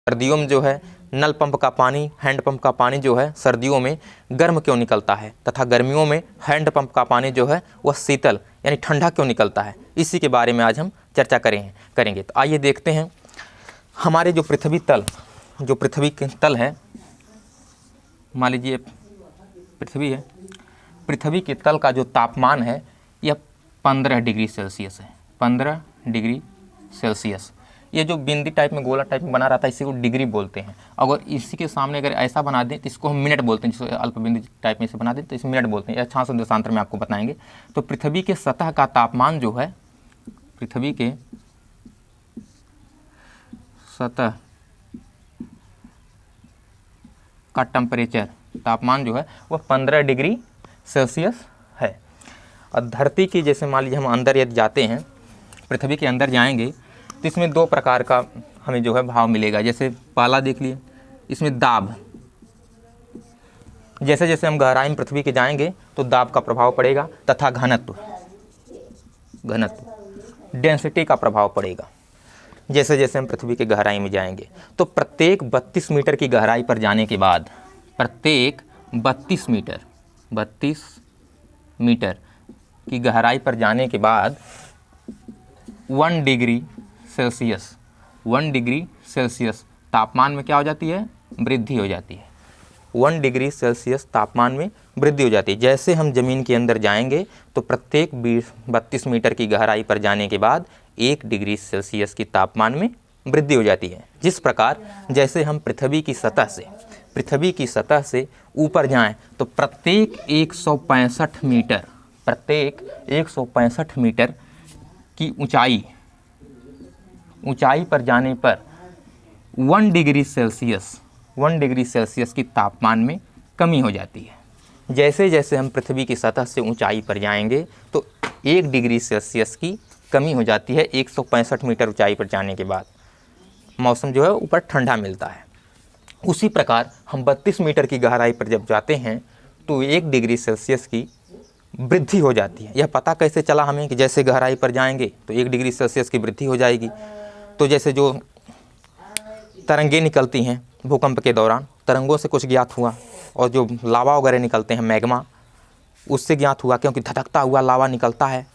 सर्दियों में जो है नल पंप का पानी, हैंड पंप का पानी जो है सर्दियों में गर्म क्यों निकलता है तथा गर्मियों में हैंड पंप का पानी जो है वह शीतल यानी ठंडा क्यों निकलता है, इसी के बारे में आज हम चर्चा करेंगे। तो आइए देखते हैं हमारे जो पृथ्वी के तल है, मान लीजिए पृथ्वी है, पृथ्वी के तल का जो तापमान है यह 15 डिग्री सेल्सियस है। 15 डिग्री सेल्सियस। ये जो बिंदी टाइप में गोला टाइप में बना रहता है इसी को डिग्री बोलते हैं। अगर इसी के सामने अगर ऐसा बना दें तो इसको हम मिनट बोलते हैं। जिसको अल्प बिंदी टाइप में इसे बना दें तो इसे मिनट बोलते हैं। यह 600 देशांतर में आपको बताएंगे। तो पृथ्वी के सतह का तापमान जो है, पृथ्वी के सतह का टेम्परेचर तापमान जो है वह 15 डिग्री सेल्सियस है। और धरती की जैसे मान लीजिए हम अंदर यदि जाते हैं, पृथ्वी के अंदर जाएंगे तो इसमें दो प्रकार का हमें जो है भाव मिलेगा। जैसे पहला देख लिए, इसमें दाब, जैसे जैसे हम गहराई में पृथ्वी के जाएंगे तो दाब का प्रभाव पड़ेगा तथा घनत्व डेंसिटी का प्रभाव पड़ेगा जैसे जैसे हम पृथ्वी के गहराई में जाएंगे। तो प्रत्येक 32 मीटर की गहराई पर जाने के बाद, प्रत्येक 32 मीटर की गहराई पर जाने के बाद 1 डिग्री सेल्सियस तापमान में क्या हो जाती है, वृद्धि हो जाती है। 1 डिग्री सेल्सियस तापमान में वृद्धि हो जाती है। जैसे हम ज़मीन के अंदर जाएंगे तो प्रत्येक 32 मीटर की गहराई पर जाने के बाद 1 डिग्री सेल्सियस की तापमान में वृद्धि हो जाती है। जिस प्रकार जैसे हम पृथ्वी की सतह से ऊपर जाएं तो प्रत्येक 165 मीटर की ऊंचाई पर जाने पर 1 डिग्री सेल्सियस की तापमान में कमी हो जाती है। जैसे जैसे हम पृथ्वी की सतह से ऊंचाई पर जाएंगे तो 1 डिग्री सेल्सियस की कमी हो जाती है। 165 मीटर ऊंचाई पर जाने के बाद मौसम जो है ऊपर ठंडा मिलता है। उसी प्रकार हम 32 मीटर की गहराई पर जब जाते हैं तो 1 डिग्री सेल्सियस की वृद्धि हो जाती है। यह पता कैसे चला हमें कि जैसे गहराई पर जाएंगे तो 1 डिग्री सेल्सियस की वृद्धि हो जाएगी। तो जैसे जो तरंगें निकलती हैं भूकंप के दौरान, तरंगों से कुछ ज्ञात हुआ, और जो लावा वगैरह निकलते हैं मैग्मा, उससे ज्ञात हुआ क्योंकि धधकता हुआ लावा निकलता है।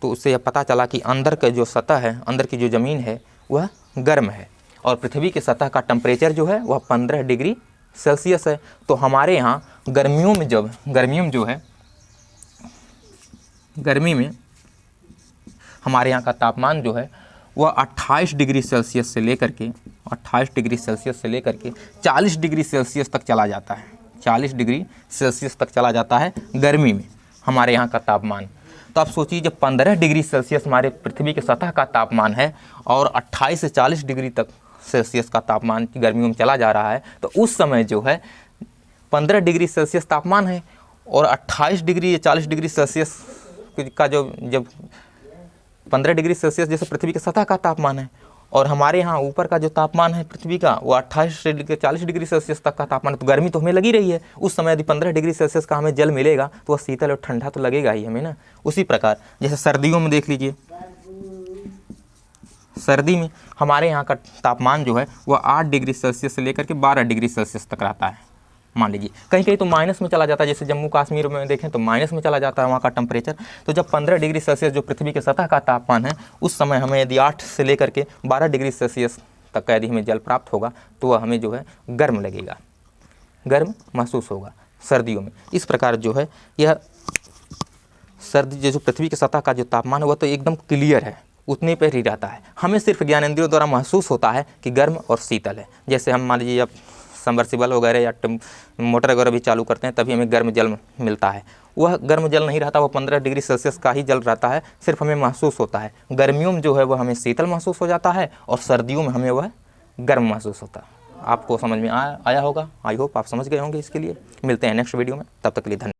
तो उससे यह पता चला कि अंदर का जो सतह है, अंदर की जो ज़मीन है वह गर्म है और पृथ्वी की सतह का टेम्परेचर जो है वह 15 डिग्री सेल्सियस है। तो हमारे यहाँ गर्मी में हमारे यहाँ का तापमान जो है वह 28 डिग्री सेल्सियस से लेकर के 40 डिग्री सेल्सियस तक चला जाता है। 40 डिग्री सेल्सियस तक चला जाता है गर्मी में हमारे यहाँ का तापमान। तो आप सोचिए जब 15 डिग्री सेल्सियस हमारे पृथ्वी के सतह का तापमान है और 28 से 40 डिग्री तक सेल्सियस का तापमान गर्मियों में चला जा रहा है, तो उस समय जो है 15 डिग्री सेल्सियस तापमान है और 28 डिग्री या 40 डिग्री सेल्सियस का जब 15 डिग्री सेल्सियस जैसे पृथ्वी की सतह का तापमान है और हमारे यहाँ ऊपर का जो तापमान है पृथ्वी का वो 28 से 40 डिग्री सेल्सियस तक का तापमान है। तो गर्मी तो हमें लगी रही है। उस समय यदि 15 डिग्री सेल्सियस का हमें जल मिलेगा तो वह शीतल और ठंडा तो लगेगा ही हमें ना। उसी प्रकार जैसे सर्दियों में देख लीजिए, सर्दी में हमारे यहाँ का तापमान जो है वह 8 डिग्री सेल्सियस से लेकर के 12 डिग्री सेल्सियस तक रहता है। मान लीजिए कहीं कहीं तो माइनस में चला जाता है, जैसे जम्मू कश्मीर में देखें तो माइनस में चला जाता है वहाँ का टेम्परेचर। तो जब 15 डिग्री सेल्सियस जो पृथ्वी के सतह का तापमान है उस समय हमें यदि 8 से लेकर के 12 डिग्री सेल्सियस तक का यदि हमें जल प्राप्त होगा तो वह हमें जो है गर्म लगेगा, गर्म महसूस होगा सर्दियों में। इस प्रकार जो है यह सर्दी जो पृथ्वी के सतह का जो तापमान है वह तो एकदम क्लियर है, उतने पर ही रहता है। हमें सिर्फ ज्ञानेंद्रियों द्वारा महसूस होता है कि गर्म और शीतल है। जैसे हम मान लीजिए जब सबमर्सिबल वगैरह या मोटर वगैरह भी चालू करते हैं तभी हमें गर्म जल मिलता है। वह गर्म जल नहीं रहता, वह 15 डिग्री सेल्सियस का ही जल रहता है, सिर्फ हमें महसूस होता है। गर्मियों में जो है वह हमें शीतल महसूस हो जाता है और सर्दियों में हमें वह गर्म महसूस होता है। आपको समझ में आया होगा। आई होप आप समझ गए होंगे। इसके लिए मिलते हैं नेक्स्ट वीडियो में, तब तक के लिए धन्यवाद।